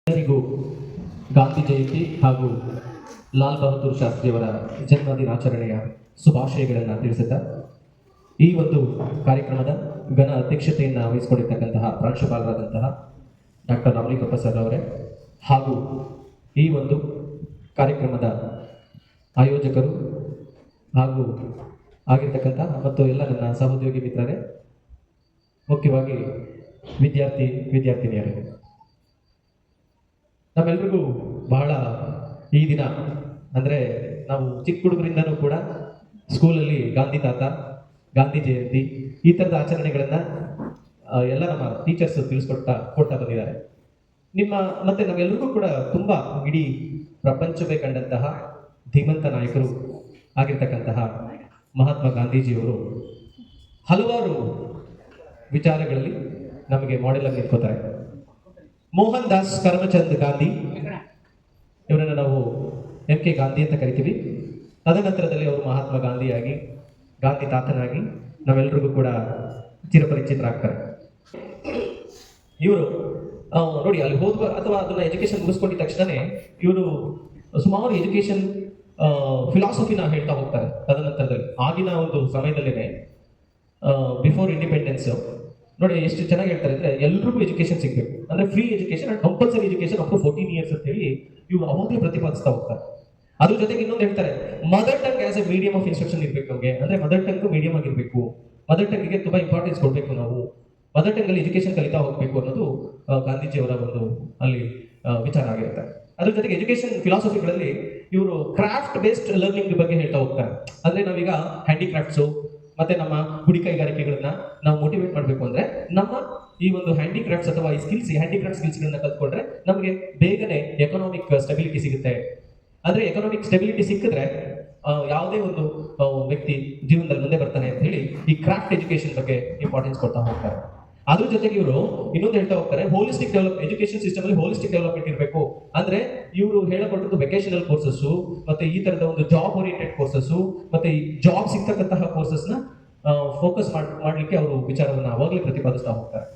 ಎಲ್ಲರಿಗೂ ಗಾಂಧಿ ಜಯಂತಿ ಹಾಗೂ ಲಾಲ್ ಬಹದ್ದೂರ್ ಶಾಸ್ತ್ರಿಯವರ ಜನ್ಮದಿನಾಚರಣೆಯ ಶುಭಾಶಯಗಳನ್ನು ತಿಳಿಸುತ್ತಾ ಈ ಒಂದು ಕಾರ್ಯಕ್ರಮದ ಘನ ಅಧ್ಯಕ್ಷತೆಯನ್ನು ವಹಿಸಿಕೊಂಡಿರ್ತಕ್ಕಂತಹ ಪ್ರಾಂಶುಪಾಲರಾದಂತಹ ಡಾಕ್ಟರ್ ರಾಮಲಿಂಗಪ್ಪ ಸರ್ ಅವರೇ ಹಾಗೂ ಈ ಒಂದು ಕಾರ್ಯಕ್ರಮದ ಆಯೋಜಕರು ಹಾಗೂ ಆಗಿರ್ತಕ್ಕಂತಹ ಮತ್ತು ಎಲ್ಲ ನನ್ನ ಸಹೋದ್ಯೋಗಿ ಮಿತ್ರರೇ, ಮುಖ್ಯವಾಗಿ ವಿದ್ಯಾರ್ಥಿನಿಯರೇ, ನಮ್ಮೆಲ್ರಿಗೂ ಬಹಳ ಈ ದಿನ ಅಂದರೆ ನಾವು ಚಿಕ್ಕ ಹುಡುಗರಿಂದನೂ ಕೂಡ ಸ್ಕೂಲಲ್ಲಿ ಗಾಂಧಿ ತಾತ, ಗಾಂಧಿ ಜಯಂತಿ ಈ ಥರದ ಆಚರಣೆಗಳನ್ನು ಎಲ್ಲ ನಮ್ಮ ಟೀಚರ್ಸ್ ಕೊಡ್ತಾ ಬಂದಿದ್ದಾರೆ. ಮತ್ತೆ ನಮ್ಮೆಲ್ಲರಿಗೂ ಕೂಡ ತುಂಬ ಇಡೀ ಪ್ರಪಂಚವೇ ಕಂಡಂತಹ ಧೀಮಂತ ನಾಯಕರು ಆಗಿರ್ತಕ್ಕಂತಹ ಮಹಾತ್ಮ ಗಾಂಧೀಜಿಯವರು ಹಲವಾರು ವಿಚಾರಗಳಲ್ಲಿ ನಮಗೆ ಮಾಡೆಲ್ ಆಗಿ ನಿಂತ್ಕೋತಾರೆ. ಮೋಹನ್ ದಾಸ್ ಕರಮಚಂದ್ ಗಾಂಧಿ ಇವರನ್ನು ನಾವು MK ಗಾಂಧಿ ಅಂತ ಕರಿತೀವಿ. ತದನಂತರದಲ್ಲಿ ಅವರು ಮಹಾತ್ಮ ಗಾಂಧಿಯಾಗಿ, ಗಾಂಧಿ ತಾತನಾಗಿ ನಾವೆಲ್ಲರಿಗೂ ಕೂಡ ಚಿರಪರಿಚಿತರಾಗ್ತಾರೆ. ಇವರು ನೋಡಿ, ಅಲ್ಲಿ ಹೋದ ಅಥವಾ ಅದನ್ನ ಎಜುಕೇಶನ್ ಮುಗಿಸ್ಕೊಂಡಿದ್ದ ತಕ್ಷಣನೇ ಇವರು ಸುಮಾರು ಎಜುಕೇಶನ್ ಫಿಲಾಸಫಿನ ಹೇಳ್ತಾ ಹೋಗ್ತಾರೆ. ತದನಂತರದಲ್ಲಿ ಆಗಿನ ಒಂದು ಸಮಯದಲ್ಲೇ ಬಿಫೋರ್ ಇಂಡಿಪೆಂಡೆನ್ಸ್ ನೋಡಿ ಎಷ್ಟು ಚೆನ್ನಾಗಿ ಹೇಳ್ತಾರೆ ಅಂದ್ರೆ, ಎಲ್ರಿಗೂ ಎಜುಕೇಶನ್ ಸಿಗ್ಬೇಕು, ಅಂದ್ರೆ free education and compulsory education up to 14 years ಅಂತ ಹೇಳಿ ಇವ್ರು ಅವಾಗಲೇ ಪ್ರತಿಪಾದಿಸ್ತಾ ಹೋಗ್ತಾರೆ. ಅದ್ರ ಜೊತೆಗೆ ಇನ್ನೊಂದು ಹೇಳ್ತಾರೆ, mother tongue as A medium of instruction ಇರಬೇಕು ನಮಗೆ. ಅಂದ್ರೆ ಮದರ್ ಟಂಗ್ ಮೀಡಿಯಂ ಆಗಿರ್ಬೇಕು, ಮದರ್ ಟಂಗ್ಗೆ ತುಂಬಾ ಇಂಪಾರ್ಟೆನ್ಸ್ ಕೊಡಬೇಕು, ನಾವು ಮದರ್ ಟಂಗ್ ಅಲ್ಲಿ ಎಜುಕೇಶನ್ ಕಲಿತಾ ಹೋಗ್ಬೇಕು ಅನ್ನೋದು ಗಾಂಧೀಜಿಯವರ ಒಂದು ಅಲ್ಲಿ ವಿಚಾರ ಆಗಿರುತ್ತೆ. ಅದ್ರ ಜೊತೆಗೆ ಎಜುಕೇಶನ್ ಫಿಲಾಸಫಿಗಳಲ್ಲಿ ಇವರು ಕ್ರಾಫ್ಟ್ ಬೇಸ್ಡ್ ಲರ್ನಿಂಗ್ ಬಗ್ಗೆ ಹೇಳ್ತಾ ಹೋಗ್ತಾರೆ. ಅಂದ್ರೆ ನಾವೀಗ ಹ್ಯಾಂಡಿಕ್ರಾಫ್ಟ್ಸು ಮತ್ತೆ ನಮ್ಮ ಗುಡಿ ಕೈಗಾರಿಕೆಗಳನ್ನ ನಾವು ಮೋಟಿವೇಟ್ ಮಾಡಬೇಕು ಅಂದ್ರೆ ನಮ್ಮ ಈ ಒಂದು ಹ್ಯಾಂಡಿಕ್ರಾಫ್ಟ್ಸ್ ಅಥವಾ ಈ ಹ್ಯಾಂಡಿಕ್ರಾಫ್ಟ್ ಸ್ಕಿಲ್ಸ್ಗಳನ್ನ ಕಲ್ತ್ಕೊಂಡ್ರೆ ನಮಗೆ ಬೇಗನೆ ಎಕನಾಮಿಕ್ ಸ್ಟೆಬಿಲಿಟಿ ಸಿಗುತ್ತೆ. ಆದ್ರೆ ಎಕನಾಮಿಕ್ ಸ್ಟೆಬಿಲಿಟಿ ಸಿಕ್ಕಿದ್ರೆ ಯಾವುದೇ ಒಂದು ವ್ಯಕ್ತಿ ಜೀವನದಲ್ಲಿ ಮುಂದೆ ಬರ್ತಾನೆ ಅಂತ ಹೇಳಿ ಈ ಕ್ರಾಫ್ಟ್ ಎಜುಕೇಶನ್ ಬಗ್ಗೆ ಇಂಪಾರ್ಟೆನ್ಸ್ ಕೊಡ್ತಾ ಹೋಗ್ತಾರೆ. ಅದ್ರ ಜೊತೆಗೆ ಇವರು ಇನ್ನೊಂದು ಹೇಳ್ತಾ ಹೋಗ್ತಾರೆ, ಹೋಲಿಸ್ಟಿಕ್ ಎಜುಕೇಶನ್ ಸಿಸ್ಟಮ್ ಅಲ್ಲಿ ಹೋಲಿಸ್ಟಿಕ್ ಡೆವಲಪ್ಮೆಂಟ್ ಇರಬೇಕು. ಅಂದ್ರೆ ಇವರು ಹೇಳಪಟ್ಟದ್ದು ವೆಕೇಶನಲ್ ಕೋರ್ಸಸ್ ಮತ್ತೆ ಈ ತರದ ಒಂದು ಜಾಬ್ ಓರಿಯೆಂಟೆಡ್ ಕೋರ್ಸಸ್ ಮತ್ತೆ ಈ ಜಾಬ್ ಸಿಗ್ತಕ್ಕಂತಹ ಕೋರ್ಸಸ್ ನ ಫೋಕಸ್ ಮಾಡ್ಲಿಕ್ಕೆ ಅವರು ವಿಚಾರವನ್ನ ಅವಾಗಲೇ ಪ್ರತಿಪಾದಿಸ್ತಾ ಹೋಗ್ತಾರೆ.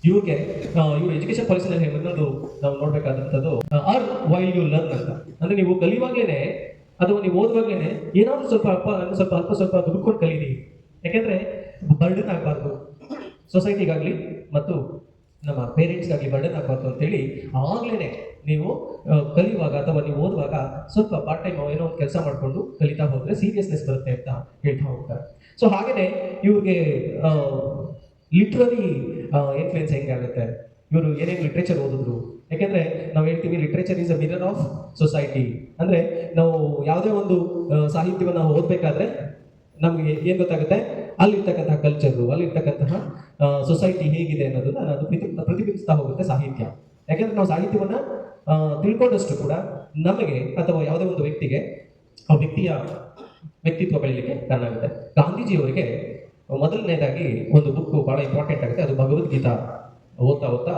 ಇವ್ರಿಗೆ ಇವ್ರ ಎಜುಕೇಶನ್ ಪಾಲಿಸಿನಲ್ಲಿ ಇನ್ನೊಂದು ನಾವು ನೋಡ್ಬೇಕಾದಂಥದ್ದು ವೈಲ್ ಯು ಲರ್ನ್ ಅಂತ. ಅಂದ್ರೆ ನೀವು ಕಲಿಯುವಾಗ್ಲೇನೆ ಅಥವಾ ನೀವು ಓದುವಾಗ್ಲೇನೆ ಏನಾದ್ರೂ ಸ್ವಲ್ಪ ದುಡ್ಕೊಂಡು ಕಲೀರಿ. ಯಾಕೆಂದ್ರೆ ಬರ್ಡನ್ ಆಗಬಾರ್ದು ಸೊಸೈಟಿಗಾಗ್ಲಿ ಮತ್ತು ನಮ್ಮ ಪೇರೆಂಟ್ಸ್ಗಾಗ್ಲಿ ಬರ್ಡನ್ ಆಗಬಾರ್ದು ಅಂತೇಳಿ ಆವಾಗ್ಲೇನೆ ನೀವು ಕಲಿಯುವಾಗ ಅಥವಾ ನೀವು ಓದುವಾಗ ಸ್ವಲ್ಪ ಪಾರ್ಟ್ ಟೈಮ್ ಏನೋ ಒಂದು ಕೆಲಸ ಮಾಡ್ಕೊಂಡು ಕಲಿತಾ ಹೋದ್ರೆ ಸೀರಿಯಸ್ನೆಸ್ ಬರುತ್ತೆ ಅಂತ ಹೇಳ್ತಾ ಹೋಗ್ತಾರೆ. ಸೊ ಹಾಗೇನೆ ಇವ್ರಿಗೆ ಲಿಟ್ರರಿ ಇನ್ಫ್ಲುಯೆನ್ಸ್ ಹೆಂಗೆ ಆಗುತ್ತೆ, ಇವರು ಏನೇನು ಲಿಟ್ರೇಚರ್ ಓದಿದ್ರು. ಯಾಕೆಂದ್ರೆ ನಾವು ಹೇಳ್ತೀವಿ literature is a mirror of society. ಅಂದ್ರೆ ನಾವು ಯಾವುದೇ ಒಂದು ಸಾಹಿತ್ಯವನ್ನು ಓದಬೇಕಾದ್ರೆ ನಮಗೆ ಏನ್ ಗೊತ್ತಾಗುತ್ತೆ, ಅಲ್ಲಿರ್ತಕ್ಕಂತಹ ಕಲ್ಚರು, ಅಲ್ಲಿರ್ತಕ್ಕಂತಹ ಸೊಸೈಟಿ ಹೇಗಿದೆ ಅನ್ನೋದನ್ನ ಅದು ಪ್ರತಿಬಿಂಬಿಸ್ತಾ ಹೋಗುತ್ತೆ ಸಾಹಿತ್ಯ. ಯಾಕೆಂದ್ರೆ ನಾವು ಸಾಹಿತ್ಯವನ್ನ ತಿಳ್ಕೊಂಡಷ್ಟು ಕೂಡ ನಮಗೆ ಅಥವಾ ಯಾವುದೇ ಒಂದು ವ್ಯಕ್ತಿಗೆ ಆ ವ್ಯಕ್ತಿಯ ವ್ಯಕ್ತಿತ್ವ ಬೆಳೀಲಿಕ್ಕೆ ಕಾರಣ ಆಗುತ್ತೆ. ಗಾಂಧೀಜಿಯವರಿಗೆ ಮೊದಲನೇದಾಗಿ ಒಂದು ಬುಕ್ ಬಹಳ ಇಂಪಾರ್ಟೆಂಟ್ ಆಗುತ್ತೆ, ಅದು ಭಗವದ್ಗೀತಾ. ಓದ್ತಾ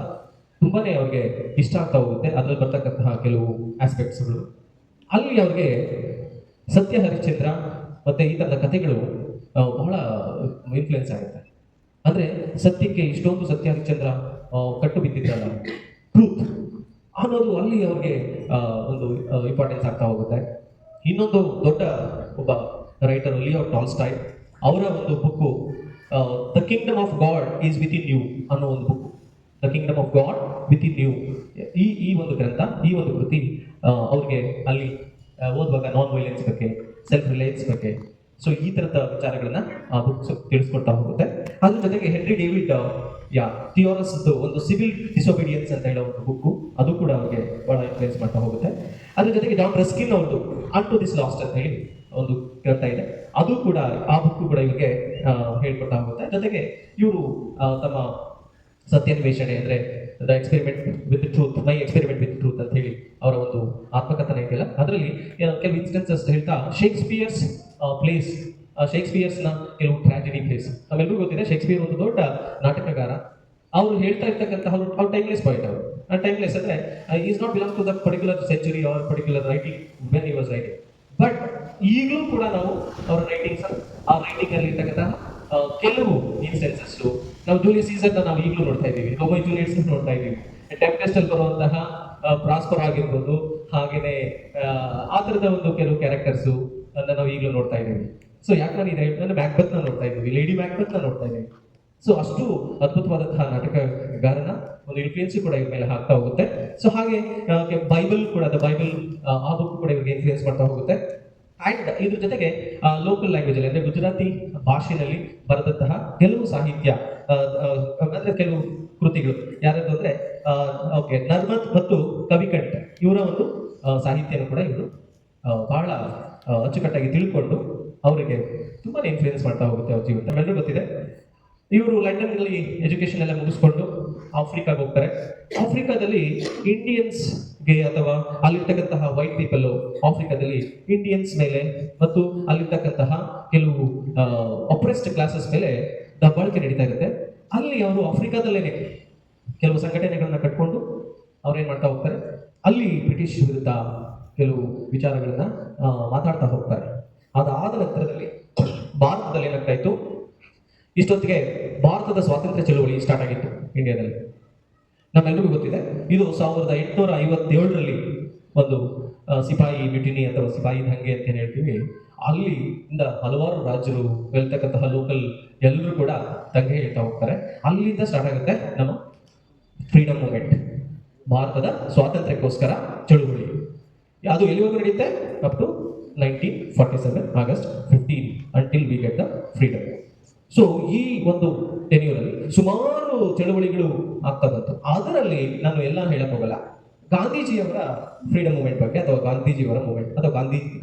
ತುಂಬಾನೇ ಅವ್ರಿಗೆ ಇಷ್ಟ ಆಗ್ತಾ ಹೋಗುತ್ತೆ ಅದ್ರಲ್ಲಿ ಬರ್ತಕ್ಕಂತಹ ಕೆಲವು ಆಸ್ಪೆಕ್ಟ್ಸ್ಗಳು. ಅಲ್ಲಿ ಅವ್ರಿಗೆ ಸತ್ಯ ಹರಿಶ್ಚಂದ್ರ ಮತ್ತೆ ಈ ತರದ ಕಥೆಗಳು ಬಹಳ ಇನ್ಫ್ಲುಯೆನ್ಸ್ ಆಗುತ್ತೆ. ಅಂದ್ರೆ ಸತ್ಯಕ್ಕೆ ಇಷ್ಟೊಂದು ಸತ್ಯ ಹರಿಶ್ಚಂದ್ರ ಕಟ್ಟು ಬಿದ್ದಿದ್ದಲ್ಲ, ಟ್ರೂತ್ ಅನ್ನೋದು ಅಲ್ಲಿ ಅವ್ರಿಗೆ ಒಂದು ಇಂಪಾರ್ಟೆನ್ಸ್ ಆಗ್ತಾ ಹೋಗುತ್ತೆ. ಇನ್ನೊಂದು ದೊಡ್ಡ ಒಬ್ಬ ರೈಟರ್ ಲಿಯೋ ಟಾಲ್ಸ್ಟಾಯ್, ಅವರ ಒಂದು book the kingdom of God is within you ಅನ್ನೋ ಒಂದು book. The kingdom of God within you ಈ ಒಂದು ಗ್ರಂಥ, ಈ ಒಂದು ಕೃತಿ ಅವ್ರಿಗೆ ಅಲ್ಲಿ ಓದುವಾಗ ನಾನ್ ವೈಲೆನ್ಸ್ ಬಗ್ಗೆ, ಸೆಲ್ಫ್ ರಿಲಯನ್ಸ್ ಬಗ್ಗೆ, ಸೊ ಈ ತರದ ವಿಚಾರಗಳನ್ನ ಆ ಬುಕ್ಸ್ ತಿಳಿಸ್ಕೊಡ್ತಾ ಹೋಗುತ್ತೆ. ಅದ್ರ ಜೊತೆಗೆ ಹೆನ್ರಿ ಡೇವಿಡ್ ಥಿಯೋರಸ್ ಒಂದು ಸಿವಿಲ್ ಡಿಸೊಬಿಡಿಯನ್ಸ್ ಅಂತ ಹೇಳೋ ಒಂದು ಬುಕ್ಕು, ಅದು ಕೂಡ ಅವ್ರಿಗೆ ಬಹಳ ಇನ್ಫ್ಲುಯೆನ್ಸ್ ಮಾಡ್ತಾ ಹೋಗುತ್ತೆ. ಅದ್ರ ಜೊತೆಗೆ ಜಾನ್ ರಸ್ಕಿನ್ ಅವ್ರದ್ದು ಆನ್ ಟು ದಿಸ್ ಲಾಸ್ಟ್ ಅಂತ ಹೇಳಿ ಒಂದು ಗ್ರಂಥ ಇದೆ, ಅದು ಕೂಡ ಆ ಬುಕ್ಕು ಕೂಡ ಇವ್ರಿಗೆ ಹೇಳ್ಕೊಡ್ತಾ ಹೋಗುತ್ತೆ. ಜೊತೆಗೆ ಇವರು ತಮ್ಮ ಸತ್ಯಾನ್ವೇಷಣೆ ಅಂದ್ರೆ the experiment with truth, my experiment with truth ಅಂತ ಹೇಳಿ ಅವರ ಒಂದು ಆತ್ಮಕಥನ ಇದೆಯಲ್ಲ, ಅದರಲ್ಲಿ ಕೆಲವು ಇನ್ಸ್ಟೆನ್ಸಸ್ ಹೇಳ್ತಾ ಶೇಕ್ಸ್ಪಿಯರ್ಸ್ ಪ್ಲೇಸ್, ಶೇಕ್ಸ್ಪಿಯರ್ಸ್ನ ಕೆಲವು ಟ್ರಾಜಿಡಿ ಪ್ಲೇಸ್. ನಮ್ಮೆಲ್ಲರಿಗೂ ಗೊತ್ತಿದೆ ಶೇಕ್ಸ್ಪಿಯರ್ ಒಂದು ದೊಡ್ಡ ನಾಟಕಗಾರ. ಅವರು ಹೇಳ್ತಾ ಇರ್ತಕ್ಕಂತಹ ಅವ್ರು ಟೈಮ್ಲೆಸ್ ಪಾಯಿಂಟ್. ಅವರು ಟೈಮ್ಲೆಸ್ ಅಂದ್ರೆ is not belong to the particular century or particular writing when he was writing. But ಈಗಲೂ ಕೂಡ ನಾವು ಅವರ ರೈಟಿಂಗ್ಸ್, ಆ ರೈಟಿಂಗ್ ಅಲ್ಲಿ ಇರ್ತಕ್ಕಂತಹ ಕೆಲವು ಇನ್ಸ್ಟೆನ್ಸಸ್ ನಾವು ಜೂಲಿಯಸ್ ಸೀಸರ್ ನಾವು ಈಗಲೂ ನೋಡ್ತಾ ಇದ್ದೀವಿ, ರೋಮಿಯೋ ಜೂಲಿಯಟ್ಸ್ ನೋಡ್ತಾ ಇದ್ದೀವಿ. ಟೆಂಪೆಸ್ಟ್ ಅಲ್ಲಿ ಬರುವಂತಹ ಪ್ರಾಸ್ಪರ್ ಆಗಿರ್ಬೋದು, ಹಾಗೇನೆ ಆ ಥರದ ಒಂದು ಕೆಲವು ಕ್ಯಾರೆಕ್ಟರ್ಸು ನಾವು ಈಗಲೂ ನೋಡ್ತಾ ಇದ್ದೀವಿ. ಸೊ ಯಾಕೆ ನಾನು ಇದೆ ನಾನು ಮ್ಯಾಕ್ಬೆತ್ನ ನೋಡ್ತಾ ಇದ್ದೀವಿ, ಲೇಡಿ ಮ್ಯಾಕ್ಬೆತ್ನ ನೋಡ್ತಾ ಇದ್ದೀವಿ. ಸೊ ಅಷ್ಟು ಅದ್ಭುತವಾದಂತಹ ನಾಟಕಗಾರನ ಒಂದು ಇನ್ಫ್ಲೂಯೆನ್ಸ್ ಕೂಡ ಇವ್ರ ಮೇಲೆ ಆಗ್ತಾ ಹೋಗುತ್ತೆ. ಸೊ ಹಾಗೆ ಬೈಬಲ್ ಕೂಡ, ಬೈಬಲ್ ಆ ಬುಕ್ ಕೂಡ ಇವ್ರಿಗೆ ಇನ್ಫ್ಲೂಯೆನ್ಸ್ ಮಾಡ್ತಾ ಹೋಗುತ್ತೆ. ಅಂಡ್ ಇದ್ರ ಜೊತೆಗೆ ಲೋಕಲ್ ಲ್ಯಾಂಗ್ವೇಜ್ ಅಲ್ಲಿ ಅಂದ್ರೆ ಗುಜರಾತಿ ಭಾಷೆಯಲ್ಲಿ ಬರೆದಂತಹ ಕೆಲವು ಸಾಹಿತ್ಯ ಅಂದ್ರೆ ಕೆಲವು ಕೃತಿಗಳು ಯಾರದ್ದು ಅಂದ್ರೆ ನರ್ಮತ್ ಮತ್ತು ಕವಿಕಂಠ ಇವರ ಒಂದು ಸಾಹಿತ್ಯನ ಕೂಡ ಇವರು ಬಹಳ ಅಚ್ಚುಕಟ್ಟಾಗಿ ತಿಳ್ಕೊಂಡು ಅವರಿಗೆ ತುಂಬಾ ಇನ್ಫ್ಲೂಯೆನ್ಸ್ ಮಾಡ್ತಾ ಹೋಗುತ್ತೆ ಅವ್ರ ಜೀವನ. ನಮ್ಮೆಲ್ಲರೂ ಗೊತ್ತಿದೆ ಇವರು ಲಂಡನ್ನಲ್ಲಿ ಎಜುಕೇಶನ್ ಎಲ್ಲ ಮುಗಿಸ್ಕೊಂಡು ಆಫ್ರಿಕಾಗೆ ಹೋಗ್ತಾರೆ. ಆಫ್ರಿಕಾದಲ್ಲಿ ಇಂಡಿಯನ್ಸ್ಗೆ ಅಥವಾ ಅಲ್ಲಿರ್ತಕ್ಕಂತಹ ವೈಟ್ ಪೀಪಲ್ ಆಫ್ರಿಕಾದಲ್ಲಿ ಇಂಡಿಯನ್ಸ್ ಮೇಲೆ ಮತ್ತು ಅಲ್ಲಿರ್ತಕ್ಕಂತಹ ಕೆಲವು ಅಪ್ರೆಸ್ಡ್ ಕ್ಲಾಸಸ್ ಮೇಲೆ ದಬ್ಬಾಳಿಕೆ ನಡೀತಾ ಇರುತ್ತೆ. ಅಲ್ಲಿ ಅವರು ಆಫ್ರಿಕಾದಲ್ಲೇನೆ ಕೆಲವು ಸಂಘಟನೆಗಳನ್ನ ಕಟ್ಕೊಂಡು ಅವ್ರೇನ್ ಮಾಡ್ತಾ ಹೋಗ್ತಾರೆ, ಅಲ್ಲಿ ಬ್ರಿಟಿಷ್ ವಿರುದ್ಧ ಕೆಲವು ವಿಚಾರಗಳನ್ನ ಮಾತಾಡ್ತಾ ಹೋಗ್ತಾರೆ. ಅದಾದ ನಂತರದಲ್ಲಿ ಭಾರತದಲ್ಲಿ ಏನಾಗ್ತಾ ಇತ್ತು, ಇಷ್ಟೊತ್ತಿಗೆ ಭಾರತದ ಸ್ವಾತಂತ್ರ್ಯ ಚಳುವಳಿ ಸ್ಟಾರ್ಟ್ ಆಗಿತ್ತು ಇಂಡಿಯಾದಲ್ಲಿ. ನಮ್ಮೆಲ್ಲರಿಗೂ ಗೊತ್ತಿದೆ ಇದು 1857ರಲ್ಲಿ ಒಂದು ಸಿಪಾಯಿ ಮ್ಯೂಟಿನಿ ಅಥವಾ ಸಿಪಾಯಿ ದಂಗೆ ಅಂತ ಹೇಳ್ತೀವಿ. ಅಲ್ಲಿ ಇಂದ ಹಲವಾರು ರಾಜ್ಯರು ಬೆಳ್ತಕ್ಕಂತಹ ಲೋಕಲ್ ಎಲ್ಲರೂ ಕೂಡ ದಂಗೆ ಹೇಳ್ತಾ ಹೋಗ್ತಾರೆ. ಅಲ್ಲಿಂದ ಸ್ಟಾರ್ಟ್ ಆಗುತ್ತೆ ನಮ್ಮ ಫ್ರೀಡಮ್ ಮೂವ್ಮೆಂಟ್, ಭಾರತದ ಸ್ವಾತಂತ್ರ್ಯಕ್ಕೋಸ್ಕರ ಚಳುವಳಿ. ಅದು ಎಲ್ಲಿವರೆಗೂ ನಡೆಯುತ್ತೆ? Up to 1947 August 15 until we get the freedom. So ಈ ಒಂದು ಟೆನ್ಯೂರಲ್ಲಿ ಸುಮಾರು ಚಳುವಳಿಗಳು ಆಗ್ತಾ ಬಂತು. ಅದರಲ್ಲಿ ನಾನು ಎಲ್ಲ ಹೇಳಕ್ ಹೋಗಲ್ಲ, ಗಾಂಧೀಜಿಯವರ ಫ್ರೀಡಮ್ ಮೂವ್ಮೆಂಟ್ ಬಗ್ಗೆ ಅಥವಾ ಗಾಂಧೀಜಿಯವರ ಮೂವ್ಮೆಂಟ್ ಅಥವಾ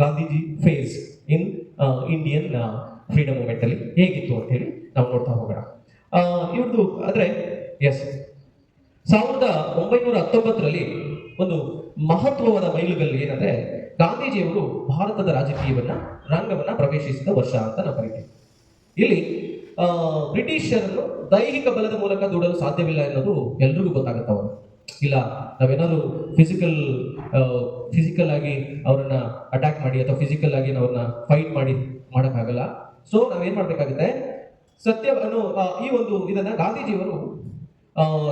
Gandhiji phase in Indian freedom movement ಅಲ್ಲಿ ಹೇಗಿತ್ತು ಅಂತ ಹೇಳಿ ನಾವು ನೋಡ್ತಾ ಹೋಗೋಣ. ಇವ್ರದ್ದು ಆದ್ರೆ 1919ರಲ್ಲಿ ಒಂದು ಮಹತ್ವವಾದ ಮೈಲುಗಲ್ಲು ಏನಂದ್ರೆ ಗಾಂಧೀಜಿಯವರು ಭಾರತದ ರಾಜಕೀಯವನ್ನ ರಂಗವನ್ನ ಪ್ರವೇಶಿಸಿದ ವರ್ಷ ಅಂತ ನಾವು ಕರಿತೀವಿ. ಇಲ್ಲಿ ಬ್ರಿಟಿಷರನ್ನು ದೈಹಿಕ ಬಲದ ಮೂಲಕ ದೂಡಲು ಸಾಧ್ಯವಿಲ್ಲ ಅನ್ನೋದು ಎಲ್ರಿಗೂ ಗೊತ್ತಾಗುತ್ತೆ. ಅವರು ಇಲ್ಲ, ನಾವೇನಾದ್ರು ಫಿಸಿಕಲ್ ಆಗಿ ಅವರನ್ನ ಅಟ್ಯಾಕ್ ಮಾಡಿ ಅಥವಾ ಫಿಸಿಕಲ್ ಆಗಿ ಅವ್ರನ್ನ ಫೈಟ್ ಮಾಡಿ ಮಾಡೋಕ್ಕಾಗಲ್ಲ. ಸೊ ನಾವೇನ್ ಮಾಡ್ಬೇಕಾಗುತ್ತೆ, ಸತ್ಯವನ್ನು ಈ ಒಂದು ಇದನ್ನ ಗಾಂಧೀಜಿಯವರು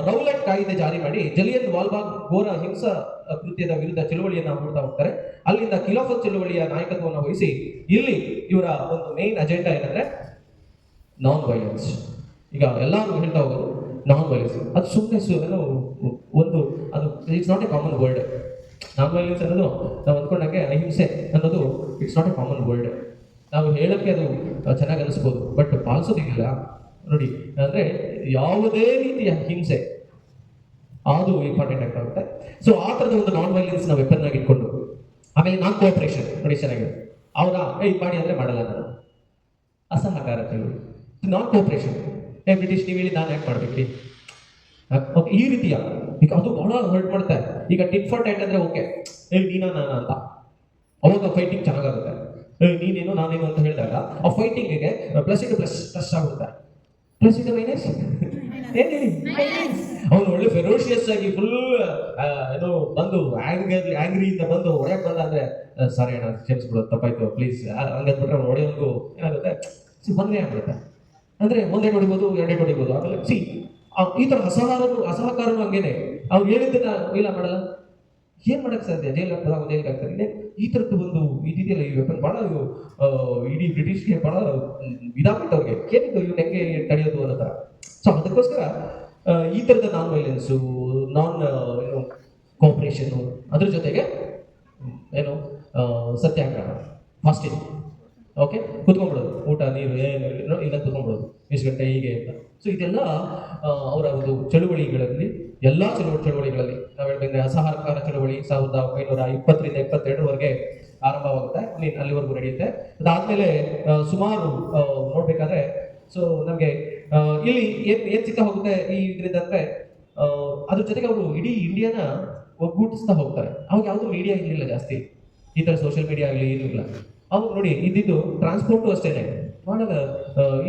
ರೌಲಟ್ ಕಾಯ್ದೆ ಜಾರಿ ಮಾಡಿ ಜಲಿಯನ್ ವಾಲ್ಬಾಗ್ ಘೋರ ಹಿಂಸಾ ಕೃತ್ಯದ ವಿರುದ್ಧ ಚಳುವಳಿಯನ್ನ ಹೂಡ್ತಾ ಹೋಗ್ತಾರೆ. ಅಲ್ಲಿಂದ ಖಿಲಾಫತ್ ಚಳುವಳಿಯ ನಾಯಕತ್ವವನ್ನು ವಹಿಸಿ ಇಲ್ಲಿ ಇವರ ಒಂದು ಮೇನ್ ಅಜೆಂಡಾ ಏನಂದ್ರೆ ನಾನ್ ವೈಲೆನ್ಸ್. ಈಗ ಎಲ್ಲರೂ ಹೇಳ್ತಾ ಹೋಗೋದು ನಾನ್ ವೈಲೆನ್ಸ್. ಅದು ಸುಮ್ಮನೆ ಒಂದು ಅದು it's not A common word. Non violence ಅನ್ನೋದು ನಾವು ಅಂದ್ಕೊಂಡಂಗೆ ಅಹಿಂಸೆ ಅನ್ನೋದು it's not A common word. ನಾವು ಹೇಳಕ್ಕೆ ಅದು ಚೆನ್ನಾಗಿ ಅನಿಸ್ಬೋದು, ಬಟ್ ಪಾಲಿಸೋದಿಲ್ಲ ನೋಡಿ. ಅಂದ್ರೆ ಯಾವುದೇ ರೀತಿಯ ಹಿಂಸೆ ಅದು ಇಂಪಾರ್ಟೆಂಟ್ ಆಗ್ತಾ ಹೋಗುತ್ತೆ. ಸೊ ಆ ಥರದ ಒಂದು ನಾನ್ ವೈಲೆನ್ಸ್ ನಾವು ವೆಪನ್ ಆಗಿ ಇಟ್ಕೊಂಡು, ಆಮೇಲೆ ನಾನ್ ಕೋಆಪರೇಷನ್ ನೋಡಿ ಚೆನ್ನಾಗಿದೆ. ಅವರ ಮಾಡಿ ಅಂದ್ರೆ ಮಾಡಲ್ಲ, ನಾನು ಅಸಹಕಾರ ಚಳುವಳಿ, ನಾನ್ ಕೋಆಪರೇಷನ್. ಬ್ರಿಟಿಷ್ ನೀವು ಹೇಳಿ ನಾನು ಯಾಕೆ ಮಾಡ್ಬೇಕ್ರಿ, ಈ ರೀತಿಯ ಈಗ ಅದು ಬಹಳ ಹರ್ಟ್ ಮಾಡುತ್ತೆ. ಈಗ ಟಿಟ್ ಫಾರ್ ಟ್ಯಾಟ್ ಅಂದ್ರೆ ಓಕೆ, ನೀನಾ ನಾನ ಅಂತ ಅವಾಗ ಫೈಟಿಂಗ್ ಚೆನ್ನಾಗಾಗುತ್ತೆ. ನೀನೇನು ನಾನೇನು ಅಂತ ಹೇಳಿದಾಗ ಆ ಫೈಟಿಂಗಿಗೆ ಪ್ಲಸ್ ಇಂಟು ಪ್ಲಸ್ ಆಗುತ್ತೆ. ಪ್ಲಸ್ ಇಂಟು ಮೈನಸ್ ಏನ್ ಹೇಳಿ, ಅವನು ಒಳ್ಳೆ ಫೆರೋಷಿಯಸ್ ಆಗಿ ಫುಲ್ ಏನೋ ಬಂದು ಆಂಗ್ರಿಯಿಂದ ಬಂದು ಹೊಡೆಯಕ್ ಬಂದ ಅಂದ್ರೆ ಸಾರಿ ಅಣ್ಣ ಕ್ಷಮಿಸ್ಬಿಡೋದು ತಪ್ಪಾಯ್ತು ಪ್ಲೀಸ್ ಹಂಗಂದ್ಬಿಟ್ರೆ ಅವ್ನು ಹೊಡೆಯೋದು ಏನಾಗುತ್ತೆ, ಒಂದೇ ಆಗ್ಬಿಡುತ್ತೆ. ಅಂದ್ರೆ ಒಂದೇ ಹೊಡಿಬೋದು, ಎರಡೇ ಹೊಡಿಬೋದು. ಆಮೇಲೆ ಈ ತರ ಅಸಹಕಾರನು ಹಂಗೇನೆ. ಅವ್ನು ಹೇಳಿದ್ದನ್ನ ಇಲ್ಲ ಮಾಡಲ್ಲ, ಏನ್ ಮಾಡಕ್ ಸಾಧ್ಯ? ಜೈಲ್ ಆಗ್ತದೆ, ಜೈಲ್ಗೆ ಆಗ್ತದೆ. ಈ ತರದ್ದು ಒಂದು ಇದೆಯಲ್ಲ, ಈ ವೆಪನ್ ಬಹಳ ಇಡೀ ಬ್ರಿಟಿಷ್ಗೆ ಬಹಳ ಇದಾಗ್ಬಿಟ್ಟು ಅವ್ರಿಗೆ ಏನಿದ್ದು ಇವ್ನು ಹೆಂಗೆ ತಡೆಯೋದು ಅನ್ನೋ ತರ. ಸೊ ಅದಕ್ಕೋಸ್ಕರ ಈ ತರದ ನಾನ್ ವೈಲೆನ್ಸು, ನಾನ್ ಏನು ಕೋಆಪರೇಷನ್, ಅದ್ರ ಜೊತೆಗೆ ಏನು ಸತ್ಯಾಗ್ರಹ, ಫಾಸ್ಟಿಂಗ್, ಓಕೆ, ಕುತ್ಕೊಂಡ್ಬಿಡೋದು, ಊಟ ನೀರು ಏನು ಇಲ್ಲ ಕುತ್ಕೊಂಡ್ಬಿಡೋದು ಇಷ್ಟು ಗಂಟೆ ಹೀಗೆ ಅಂತ. ಸೊ ಇದೆಲ್ಲ ಅವರ ಒಂದು ಚಳುವಳಿಗಳಲ್ಲಿ, ಎಲ್ಲಾ ಚಳುವಳಿಗಳಲ್ಲಿ ನಾವು ಹೇಳ್ಬೇಕಂದ್ರೆ ಅಸಹಕಾರ ಚಳುವಳಿ 1920ರಿಂದ 22ರವರೆಗೆ ಆರಂಭವಾಗುತ್ತೆ, ಅಲ್ಲಿವರೆಗೂ ನಡೆಯುತ್ತೆ. ಅದಾದ್ಮೇಲೆ ಸುಮಾರು ನೋಡ್ಬೇಕಾದ್ರೆ ಸೊ ನಮ್ಗೆ ಇಲ್ಲಿ ಏನ್ ಸಿಗ್ತಾ ಹೋಗುತ್ತೆ ಈ ಇದರಿಂದ ಅಂದ್ರೆ ಅದ್ರ ಜೊತೆಗೆ ಅವರು ಇಡೀ ಇಂಡಿಯಾನ ಒಗ್ಗೂಡಿಸ್ತಾ ಹೋಗ್ತಾರೆ. ಅವಾಗ ಯಾವ್ದು ಮೀಡಿಯಾ ಇರಲಿಲ್ಲ ಜಾಸ್ತಿ, ಈ ತರ ಸೋಷಿಯಲ್ ಮೀಡಿಯಾ ಆಗಲಿ ಏನೂ ಇಲ್ಲ. ಅವಾಗ ನೋಡಿ ಇದ್ದಿದ್ದು ಟ್ರಾನ್ಸ್ಪೋರ್ಟು ಅಷ್ಟೇನೆ ಮಾಡಲ್ಲ,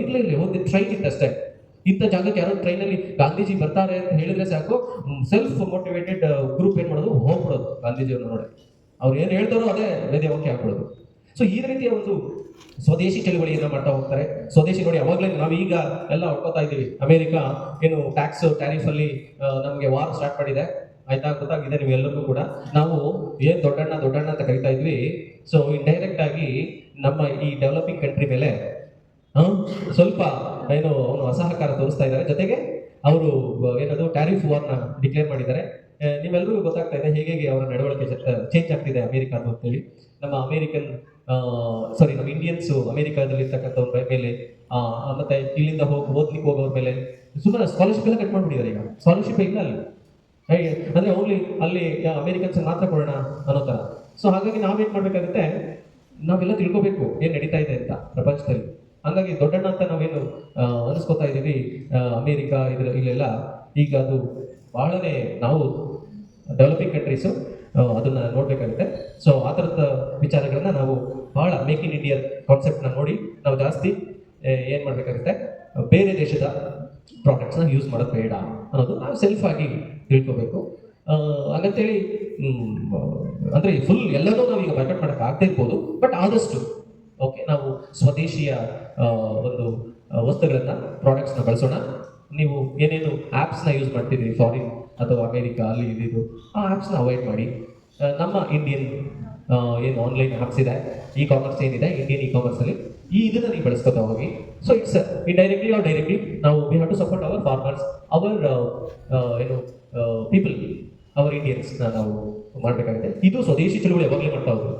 ಇರ್ಲಿಲ್ಲ, ಒಂದು ಟ್ರೈನ್ ಇತ್ತು ಅಷ್ಟೇ. ಇಂಥ ಜಾಗಕ್ಕೆ ಯಾರೋ ಟ್ರೈನಲ್ಲಿ ಗಾಂಧೀಜಿ ಬರ್ತಾರೆ ಅಂತ ಹೇಳಿದ್ರೆ ಸಾಕು, ಸೆಲ್ಫ್ ಮೋಟಿವೇಟೆಡ್ ಗ್ರೂಪ್ ಏನ್ ಮಾಡೋದು, ಹೋಗ್ಬಿಡೋದು ಗಾಂಧೀಜಿಯವ್ರನ್ನ ನೋಡಿ, ಅವ್ರು ಏನ್ ಹೇಳ್ತಾರೋ ಅದೇ ವೇದ್ಯವಾಕ್ಯ ಹಾಕ್ಬಿಡೋದು. ಸೊ ಈ ರೀತಿಯ ಒಂದು ಸ್ವದೇಶಿ ಚಳುವಳಿಯನ್ನ ಮಾಡ್ತಾ ಹೋಗ್ತಾರೆ. ಸ್ವದೇಶಿ ನೋಡಿ, ಅವಾಗಲೇ ನಾವೀಗ ಎಲ್ಲ ಹೊಡ್ಕೋತಾ ಇದ್ದೀವಿ. ಅಮೆರಿಕ ಏನು ಟ್ಯಾಕ್ಸ್ ಟ್ಯಾರಿಫ್ ಅಲ್ಲಿ ನಮಗೆ ವಾರ್ ಸ್ಟಾರ್ಟ್ ಮಾಡಿದೆ. ಆಯ್ತಾ, ಗೊತ್ತಾಗಿದೆ ನಿಮ್ಗೆಲ್ಲರಿಗೂ ಕೂಡ. ನಾವು ಏನ್ ದೊಡ್ಡಣ್ಣ ದೊಡ್ಡಣ್ಣ ಅಂತ ಕರಿತಾ ಇದ್ವಿ, ಸೊ ಇಂಡೈರೆಕ್ಟ್ ಆಗಿ ನಮ್ಮ ಈ ಡೆವಲಪಿಂಗ್ ಕಂಟ್ರಿ ಮೇಲೆ ಆ, ಸ್ವಲ್ಪ ಏನು ಅವನು ಅಸಹಕಾರ ತೋರಿಸ್ತಾ ಇದ್ದಾರೆ. ಜೊತೆಗೆ ಅವರು ಏನದು ಟ್ಯಾರಿಫ್ ವಾರ್ನ ಡಿಕ್ಲೇರ್ ಮಾಡಿದ್ದಾರೆ. ನಿಮ್ಮೆಲ್ಲರಿಗೂ ಗೊತ್ತಾಗ್ತಾ ಇದೆ ಹೇಗೆ ಹೇಗೆ ಅವರ ನಡವಳಿಕೆ ಚೇಂಜ್ ಆಗ್ತಿದೆ ಅಮೆರಿಕಾದ ಅಂತೇಳಿ. ನಮ್ಮ ಅಮೇರಿಕನ್ ಸಾರಿ ನಮ್ಮ ಇಂಡಿಯನ್ಸ್ ಅಮೆರಿಕಾದಲ್ಲಿ ಇರ್ತಕ್ಕಂಥವ್ರ ಮೇಲೆ ಮತ್ತೆ ಇಲ್ಲಿಂದ ಓದ್ಲಿಕ್ಕೆ ಹೋಗೋರ ಮೇಲೆ ಸುಮ್ಮನೆ ಸ್ಕಾಲರ್ಶಿಪ್ ಎಲ್ಲ ಕಟ್ ಮಾಡ್ಬಿಟ್ಟಿದ್ದಾರೆ. ಈಗ ಸ್ಕಾಲರ್ಶಿಪ್ ಇಲ್ಲ ಅಲ್ಲಿ, ಹೇಗೆ ಅಂದ್ರೆ ಓನ್ಲಿ ಅಲ್ಲಿ ಅಮೆರಿಕನ್ಸ್ ಮಾತ್ರ ಕೊಡೋಣ ಅನ್ನೋ ತರ. ಸೊ ಹಾಗಾಗಿ ನಾವೇನ್ ಮಾಡ್ಬೇಕಾಗುತ್ತೆ, ನಾವೆಲ್ಲ ತಿಳ್ಕೊಬೇಕು ಏನ್ ನಡೀತಾ ಇದೆ ಅಂತ ಪ್ರಪಂಚದಲ್ಲಿ. ಹಾಗಾಗಿ ದೊಡ್ಡಣ್ಣ ಅಂತ ನಾವೇನು ಅನಿಸ್ಕೊತಾ ಇದ್ದೀವಿ ಅಮೇರಿಕಾ ಇಲ್ಲೆಲ್ಲ, ಈಗ ಅದು ಬಹಳನೇ ನಾವು ಡೆವಲಪಿಂಗ್ ಕಂಟ್ರೀಸು ಅದನ್ನ ನೋಡ್ಬೇಕಾಗುತ್ತೆ. ಸೊ ಆ ಥರದ ವಿಚಾರಗಳನ್ನ ನಾವು ಬಹಳ ಮೇಕ್ ಇನ್ ಇಂಡಿಯಾ ಕಾನ್ಸೆಪ್ಟ್ನ ನೋಡಿ ನಾವು ಜಾಸ್ತಿ ಏನು ಮಾಡಬೇಕಾಗುತ್ತೆ, ಬೇರೆ ದೇಶದ ಪ್ರಾಡಕ್ಟ್ಸ್ನ ಯೂಸ್ ಮಾಡೋದು ಬೇಡ ಅನ್ನೋದು ನಾವು ಸೆಲ್ಫ್ ಆಗಿ ತಿಳ್ಕೊಬೇಕು. ಹಾಗಂತೇಳಿ ಅಂದರೆ ಫುಲ್ ಎಲ್ಲನೂ ನಾವೀಗ ಬರ್ಕಟ್ ಮಾಡೋಕ್ಕೆ ಆಗ್ತಾ ಇರ್ಬೋದು, ಬಟ್ ಆದಷ್ಟು ಓಕೆ ನಾವು ಸ್ವದೇಶಿಯ ಒಂದು ವಸ್ತುಗಳನ್ನು ಪ್ರಾಡಕ್ಟ್ಸ್ನ ಬಳಸೋಣ. ನೀವು ಏನೇನು ಆ್ಯಪ್ಸ್ನ ಯೂಸ್ ಮಾಡ್ತಿದ್ದೀರಿ ಫಾರಿನ್ ಅಥವಾ ಅಮೇರಿಕಾ ಅಲ್ಲಿ ಇದು, ಆ ಆ್ಯಪ್ಸ್ನ ಅವಾಯ್ಡ್ ಮಾಡಿ. ನಮ್ಮ ಇಂಡಿಯನ್ ಏನು ಆನ್ಲೈನ್ ಆ್ಯಪ್ಸ್ ಇದೆ, ಇ ಕಾಮರ್ಸ್ ಏನಿದೆ ಇಂಡಿಯನ್ ಇ ಕಾಮರ್ಸಲ್ಲಿ ಇದನ್ನು ನೀವು ಬಳಸ್ಕೊತಾ ಹೋಗಿ. So it's indirectly or directly ನಾವು we have to support our farmers, our ಏನು ಪೀಪಲ್, ಅವರ್ ಇಂಡಿಯನ್ಸ್ನ ನಾವು ಮಾಡಬೇಕಾಗುತ್ತೆ. ಇದು ಸ್ವದೇಶಿ ಚಳುವಳಿ ಯಾವಾಗಲೇ ಮಾಡ್ತಾ ಹೋದ್ರು.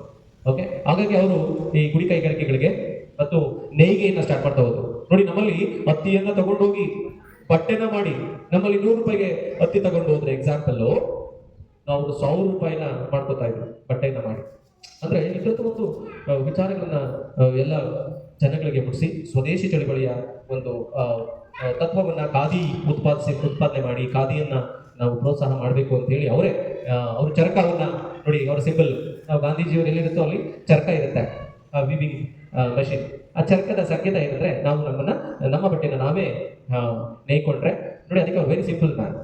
ಓಕೆ, ಹಾಗಾಗಿ ಅವರು ಈ ಗುಡಿ ಕೈಗಾರಿಕೆಗಳಿಗೆ ಮತ್ತು ನೇಯ್ಗೆಯನ್ನು ಸ್ಟಾರ್ಟ್ ಮಾಡ್ತಾ ಹೋದ್ರು. ನೋಡಿ, ನಮ್ಮಲ್ಲಿ ಹತ್ತಿಯನ್ನು ತಗೊಂಡೋಗಿ ಬಟ್ಟೆನ ಮಾಡಿ ನಮ್ಮಲ್ಲಿ 100 ರೂಪಾಯಿಗೆ ಹತ್ತಿ ತಗೊಂಡು ಹೋದ್ರೆ ಎಕ್ಸಾಂಪಲ್ಲು, ನಾವು 1000 ರೂಪಾಯಿನ ಮಾಡ್ಕೋತಾ ಇದ್ವಿ ಬಟ್ಟೆನ ಮಾಡಿ. ಅಂದ್ರೆ ಈ ಥರದ ಒಂದು ವಿಚಾರಗಳನ್ನ ಎಲ್ಲ ಜನಗಳಿಗೆ ಮುಟ್ಟಿಸಿ ಸ್ವದೇಶಿ ಚಳುವಳಿಯ ಒಂದು ತತ್ವವನ್ನ ಖಾದಿ ಉತ್ಪಾದನೆ ಮಾಡಿ ಖಾದಿಯನ್ನ ನಾವು ಪ್ರೋತ್ಸಾಹ ಮಾಡಬೇಕು ಅಂತ ಹೇಳಿ ಅವ್ರ ಚರಕವನ್ನ ನೋಡಿ, ಅವರ ಸಿಂಬಲ್ ಗಾಂಧೀಜಿಯವರು ಎಲ್ಲಿರುತ್ತೋ ಅಲ್ಲಿ ಚರಕ ಇರುತ್ತೆ, ವಿವಿಂಗ್ ಮಷಿನ್. ಆ ಚರಕದ ಸಂಕೇತ ಏನಂದ್ರೆ ನಾವು ನಮ್ಮ ಬಟ್ಟೆನ ನಾವೇ ನೇಯ್ಕೊಂಡ್ರೆ ನೋಡಿ, ಅದಕ್ಕೆ ಅವ್ರು ವೆರಿ ಸಿಂಪಲ್ ಮ್ಯಾನ್.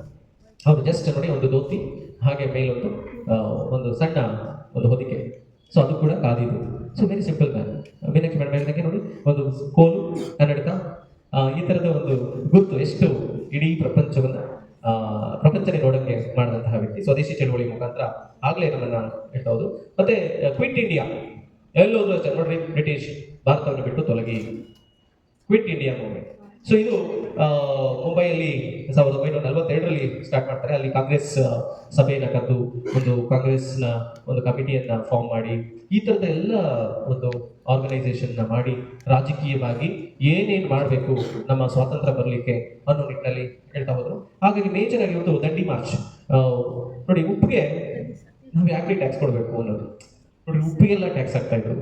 ಅವರು ಜಸ್ಟ್ ನೋಡಿ ಒಂದು ಧೋತಿ, ಹಾಗೆ ಮೇಲೊಂದು ಒಂದು ಸಣ್ಣ ಒಂದು ಹೊದಿಕೆ, ಸೊ ಅದು ಕೂಡ ಖಾದಿದು. So very simple man. Meenakshi madam ಹೇಳಿದಂಗೆ ನೋಡಿ, ಒಂದು ಕೋಲು, ಕನ್ನಡಕ, ಈ ಥರದ ಒಂದು ಗುರುತು ಎಷ್ಟು ಇಡೀ ಪ್ರಪಂಚನೇ ನೋಡೋಕ್ಕೆ ಮಾಡಿದಂತಹ ವ್ಯಕ್ತಿ. ಸ್ವದೇಶಿ ಚಳುವಳಿ ಮುಖಾಂತರ ಆಗಲೇ ನಮ್ಮನ್ನ ಹೇಳ್ತಾ ಹೋದ್ರು. ಮತ್ತೆ ಕ್ವಿಟ್ ಇಂಡಿಯಾ ಎಲ್ಲೋದ್ರು ಅಷ್ಟೇ ನೋಡ್ರಿ, ಬ್ರಿಟಿಷ್ ಭಾರತವನ್ನು ಬಿಟ್ಟು ತೊಲಗಿ, ಕ್ವಿಟ್ ಇಂಡಿಯಾ ಮೂವ್ಮೆಂಟ್. ಸೊ ಇದು ಮುಂಬೈಯಲ್ಲಿ 1942ರಲ್ಲಿ ಸ್ಟಾರ್ಟ್ ಮಾಡ್ತಾರೆ. ಅಲ್ಲಿ ಕಾಂಗ್ರೆಸ್ ಸಭೆಯನ್ನು ಕರೆದು ಒಂದು ಕಾಂಗ್ರೆಸ್ನ ಒಂದು ಕಮಿಟಿಯನ್ನ ಫಾರ್ಮ್ ಮಾಡಿ ಈ ಥರದ ಎಲ್ಲ ಒಂದು ಆರ್ಗನೈಸೇಷನ್ನ ಮಾಡಿ ರಾಜಕೀಯವಾಗಿ ಏನೇನು ಮಾಡಬೇಕು ನಮ್ಮ ಸ್ವಾತಂತ್ರ್ಯ ಬರಲಿಕ್ಕೆ ಅನ್ನೋ ನಿಟ್ಟಿನಲ್ಲಿ ಹೇಳ್ತಾ ಹೋದ್ರು. ಹಾಗಾಗಿ ಮೇಜರ್ ಆಗಿ ಒಂದು ದಂಡಿ ಮಾರ್ಚ್. ನೋಡಿ, ಉಪ್ಪಿಗೆ ನಾವು ಯಾಕೆ ಟ್ಯಾಕ್ಸ್ ಕೊಡಬೇಕು ಅನ್ನೋದು. ನೋಡಿ, ಉಪ್ಪಿಗೆಲ್ಲ ಟ್ಯಾಕ್ಸ್ ಆಗ್ತಾ ಇದ್ರು.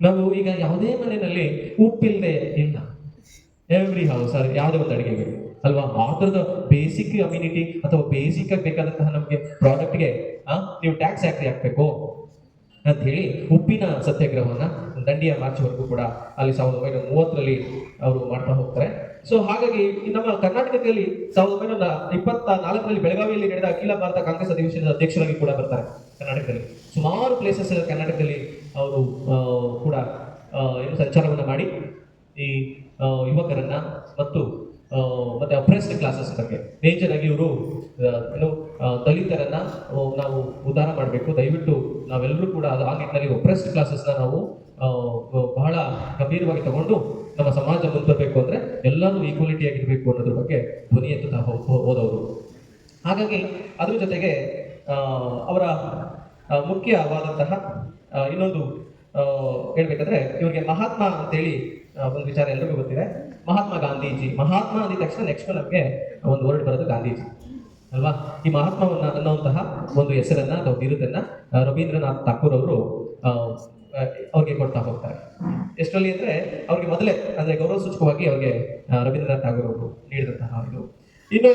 ನಾವು ಈಗ ಯಾವುದೇ ಮನೆಯಲ್ಲಿ ಉಪ್ಪಿಲ್ಲದೆ ಇಲ್ಲ, ಎವ್ರಿ ಹೌಸ್ ಯಾವುದೇ ಒಂದು ಅಡುಗೆಗೆ ಅಲ್ವಾ, ಆ ಥರದ ಬೇಸಿಕ್ ಅಮ್ಯುನಿಟಿ ಅಥವಾ ಬೇಸಿಕ್ ಆಗಿ ಬೇಕಾದಂತಹ ನಮಗೆ ಪ್ರಾಡಕ್ಟ್ಗೆ ನೀವು ಟ್ಯಾಕ್ಸ್ ಯಾಕೆ ಹಾಕಬೇಕು ಅಂತ ಹೇಳಿ ಉಪ್ಪಿನ ಸತ್ಯಾಗ್ರಹವನ್ನ ದಂಡಿಯ ಮಾರ್ಚ್ವರೆಗೂ ಕೂಡ ಅಲ್ಲಿ 1930ರಲ್ಲಿ ಅವರು ಮಾಡ್ತಾ ಹೋಗ್ತಾರೆ. ಸೊ ಹಾಗಾಗಿ ನಮ್ಮ ಕರ್ನಾಟಕದಲ್ಲಿ 1924ರಲ್ಲಿ ಬೆಳಗಾವಿಯಲ್ಲಿ ನಡೆದ ಅಖಿಲ ಭಾರತ ಕಾಂಗ್ರೆಸ್ ಅಧಿವೇಶನದ ಅಧ್ಯಕ್ಷರಾಗಿ ಕೂಡ ಬರ್ತಾರೆ. ಕರ್ನಾಟಕದಲ್ಲಿ ಸುಮಾರು ಪ್ಲೇಸಸ್ ಕರ್ನಾಟಕದಲ್ಲಿ ಅವರು ಕೂಡ ಏನು ಸಂಚಾರವನ್ನು ಮಾಡಿ ಈ ಯುವಕರನ್ನ ಮತ್ತೆ ಅಪ್ರೆಸ್ಡ್ ಕ್ಲಾಸಸ್ ಬಗ್ಗೆ ಮೇಜರ್ ಆಗಿ ಇವರು ಏನು ದಲಿತರನ್ನ ನಾವು ಉದ್ಧಾರ ಮಾಡಬೇಕು, ದಯವಿಟ್ಟು ನಾವೆಲ್ಲರೂ ಕೂಡ ಆ ನಿಟ್ಟಿನಲ್ಲಿ ಅಪ್ರೆಸ್ಡ್ ಕ್ಲಾಸಸ್ನ ನಾವು ಬಹಳ ಗಂಭೀರವಾಗಿ ತಗೊಂಡು ನಮ್ಮ ಸಮಾಜ ಮುಂದಬೇಕು ಅಂದ್ರೆ ಎಲ್ಲರೂ ಈಕ್ವಾಲಿಟಿ ಆಗಿರ್ಬೇಕು ಅನ್ನೋದ್ರ ಬಗ್ಗೆ ಧ್ವನಿ ಎತ್ತುತ್ತಾ ಹೋದವರು. ಹಾಗಾಗಿ ಅದ್ರ ಜೊತೆಗೆ ಅವರ ಮುಖ್ಯವಾದಂತಹ ಇನ್ನೊಂದು ಹೇಳ್ಬೇಕಂದ್ರೆ ಇವರಿಗೆ ಮಹಾತ್ಮ ಅಂತೇಳಿ ಒಂದು ವಿಚಾರ ಎಲ್ಲರಿಗೂ ಗೊತ್ತಿದೆ. ಮಹಾತ್ಮ ಗಾಂಧೀಜಿ, ಮಹಾತ್ಮ ಅಂದಿದ ತಕ್ಷಣ ನೆಕ್ಸ್ಟ್ ನಮಗೆ ಒಂದು ವರ್ಡ್ ಬರೋದು ಗಾಂಧೀಜಿ ಅಲ್ವಾ. ಈ ಮಹಾತ್ಮವನ್ನ ಅನ್ನುವಂತಹ ಒಂದು ಹೆಸರನ್ನ ಅಥವಾ ಬಿರುದನ್ನ ರವೀಂದ್ರನಾಥ್ ಠಾಕೂರ್ ಅವರು ಅವ್ರಿಗೆ ಕೊಡ್ತಾ ಹೋಗ್ತಾರೆ. ಎಷ್ಟರಲ್ಲಿ ಅಂದ್ರೆ ಅವ್ರಿಗೆ ಮೊದಲೇ ಅಂದ್ರೆ ಗೌರವ ಸೂಚಕವಾಗಿ ಅವ್ರಿಗೆ ರವೀಂದ್ರನಾಥ್ ಠಾಗೂರ್ ಅವರು ನೀಡಿದಂತಹ ಇದು. ಇನ್ನು